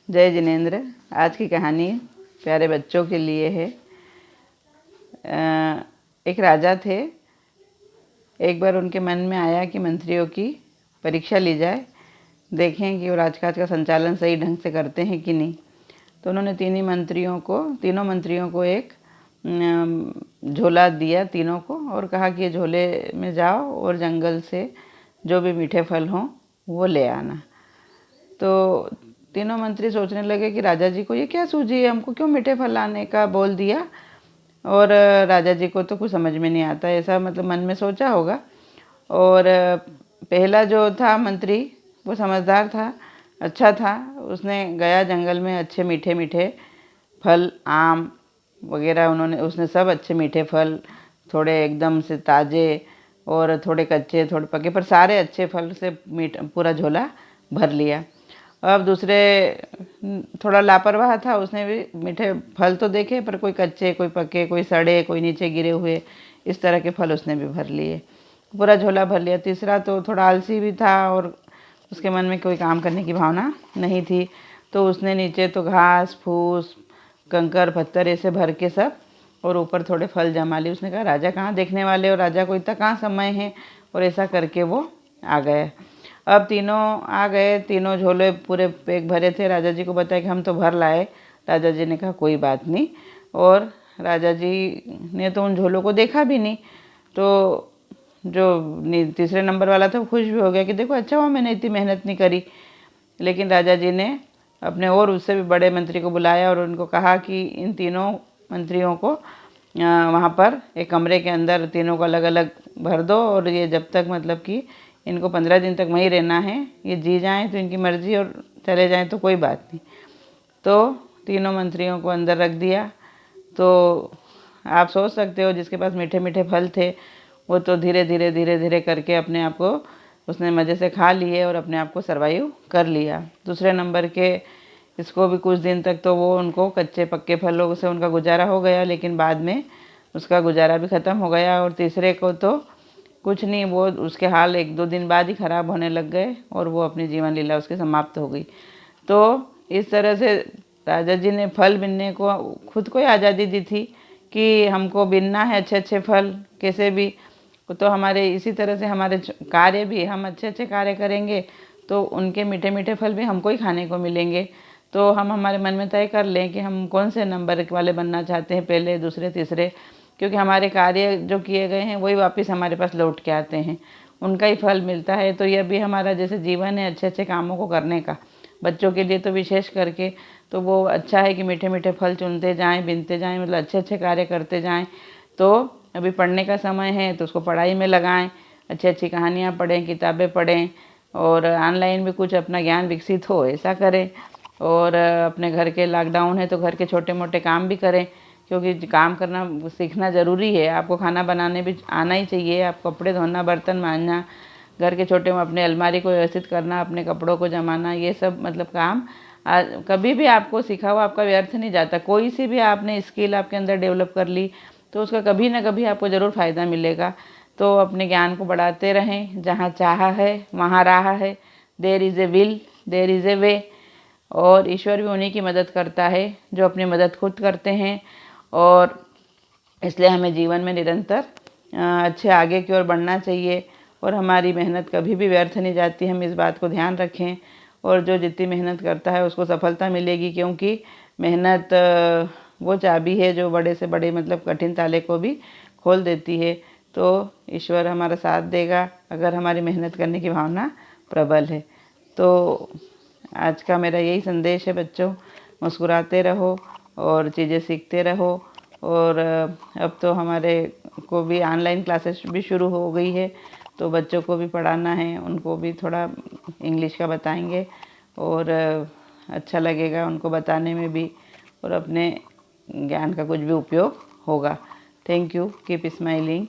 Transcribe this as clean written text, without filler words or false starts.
जय जिनेंद्र। आज की कहानी प्यारे बच्चों के लिए है। एक राजा थे। एक बार उनके मन में आया कि मंत्रियों की परीक्षा ली जाए, देखें कि वो राजकाज का संचालन सही ढंग से करते हैं कि नहीं। तो उन्होंने तीनों मंत्रियों को एक झोला दिया तीनों को, और कहा कि ये झोले में जाओ और जंगल से जो भी मीठे फल हों वो ले आना। तो तीनों मंत्री सोचने लगे कि राजा जी को ये क्या सूझी है, हमको क्यों मीठे फल लाने का बोल दिया। और राजा जी को तो कुछ समझ में नहीं आता, ऐसा मतलब मन में सोचा होगा। और पहला जो था मंत्री वो समझदार था, अच्छा था। उसने गया जंगल में, अच्छे मीठे मीठे फल, आम वगैरह उसने सब अच्छे मीठे फल, थोड़े एकदम से ताज़े और थोड़े कच्चे थोड़े पके, पर सारे अच्छे फल से पूरा झोला भर लिया। अब दूसरे थोड़ा लापरवाह था, उसने भी मीठे फल तो देखे पर कोई कच्चे, कोई पके, कोई सड़े, कोई नीचे गिरे हुए, इस तरह के फल उसने भी भर लिए, पूरा झोला भर लिया। तीसरा तो थोड़ा आलसी भी था और उसके मन में कोई काम करने की भावना नहीं थी, तो उसने नीचे तो घास फूस, कंकर पत्थर ऐसे भर के सब, और ऊपर थोड़े फल जमा लिए। उसने कहा राजा कहाँ देखने वाले, और राजा को इतना कहाँ समय है, और ऐसा करके वो आ गए। अब तीनों आ गए, तीनों झोले पूरे पैक भरे थे। राजा जी को बताया कि हम तो भर लाए। राजा जी ने कहा कोई बात नहीं, और राजा जी ने तो उन झोलों को देखा भी नहीं। तो जो तीसरे नंबर वाला था वो खुश भी हो गया कि देखो अच्छा हुआ मैंने इतनी मेहनत नहीं करी। लेकिन राजा जी ने अपने और उससे भी बड़े मंत्री को बुलाया और उनको कहा कि इन तीनों मंत्रियों को वहाँ पर एक कमरे के अंदर तीनों को अलग अलग भर दो, और ये जब तक मतलब कि इनको 15 दिन तक वहीं रहना है, ये जी जाएं तो इनकी मर्जी और चले जाएं तो कोई बात नहीं। तो तीनों मंत्रियों को अंदर रख दिया। तो आप सोच सकते हो जिसके पास मीठे मीठे फल थे वो तो धीरे धीरे करके अपने आप को उसने मज़े से खा लिए और अपने आप को सर्वाइव कर लिया। दूसरे नंबर के इसको भी कुछ दिन तक तो वो उनको कच्चे पक्के फलों से उनका गुजारा हो गया, लेकिन बाद में उसका गुजारा भी ख़त्म हो गया। और तीसरे को तो कुछ नहीं, वो उसके हाल 1-2 दिन बाद ही ख़राब होने लग गए और वो अपनी जीवन लीला उसकी समाप्त हो गई। तो इस तरह से राजा जी ने फल बीनने को खुद को ही आज़ादी दी थी कि हमको बीनना है अच्छे अच्छे फल कैसे भी। तो हमारे इसी तरह से हमारे कार्य भी, हम अच्छे अच्छे कार्य करेंगे तो उनके मीठे मीठे फल भी हमको ही खाने को मिलेंगे। तो हम हमारे मन में तय कर लें कि हम कौन से नंबर वाले बनना चाहते हैं, पहले, दूसरे, तीसरे, क्योंकि हमारे कार्य जो किए गए हैं वही वापस हमारे पास लौट के आते हैं, उनका ही फल मिलता है। तो यह भी हमारा जैसे जीवन है अच्छे अच्छे कामों को करने का, बच्चों के लिए तो विशेष करके तो वो अच्छा है कि मीठे मीठे फल चुनते जाएं, बीनते जाएं, मतलब अच्छे अच्छे कार्य करते जाएं। तो अभी पढ़ने का समय है तो उसको पढ़ाई में लगाएं, अच्छी अच्छी कहानियाँ पढ़ें, किताबें पढ़ें, और ऑनलाइन भी कुछ अपना ज्ञान विकसित हो ऐसा करें। और अपने घर के लॉकडाउन है तो घर के छोटे मोटे काम भी करें, क्योंकि काम करना सीखना ज़रूरी है। आपको खाना बनाने भी आना ही चाहिए, आप कपड़े धोना, बर्तन मांजना, घर के छोटे अपने अलमारी को व्यवस्थित करना, अपने कपड़ों को जमाना, ये सब मतलब काम कभी भी आपको सीखा हुआ आपका व्यर्थ नहीं जाता। कोई सी भी आपने स्किल आपके अंदर डेवलप कर ली तो उसका कभी ना कभी आपको ज़रूर फ़ायदा मिलेगा। तो अपने ज्ञान को बढ़ाते रहें, जहाँ चाह है वहाँ राह है, there is a will there is a way. और ईश्वर भी उन्हीं की मदद करता है जो अपनी मदद खुद करते हैं। और इसलिए हमें जीवन में निरंतर अच्छे आगे की ओर बढ़ना चाहिए, और हमारी मेहनत कभी भी व्यर्थ नहीं जाती, हम इस बात को ध्यान रखें। और जो जितनी मेहनत करता है उसको सफलता मिलेगी, क्योंकि मेहनत वो चाबी है जो बड़े से बड़े मतलब कठिन ताले को भी खोल देती है। तो ईश्वर हमारा साथ देगा अगर हमारी मेहनत करने की भावना प्रबल है। तो आज का मेरा यही संदेश है बच्चों, मुस्कुराते रहो और चीज़ें सीखते रहो। और अब तो हमारे को भी ऑनलाइन क्लासेस भी शुरू हो गई है, तो बच्चों को भी पढ़ाना है, उनको भी थोड़ा इंग्लिश का बताएंगे और अच्छा लगेगा उनको बताने में भी, और अपने ज्ञान का कुछ भी उपयोग होगा। Thank you, keep smiling.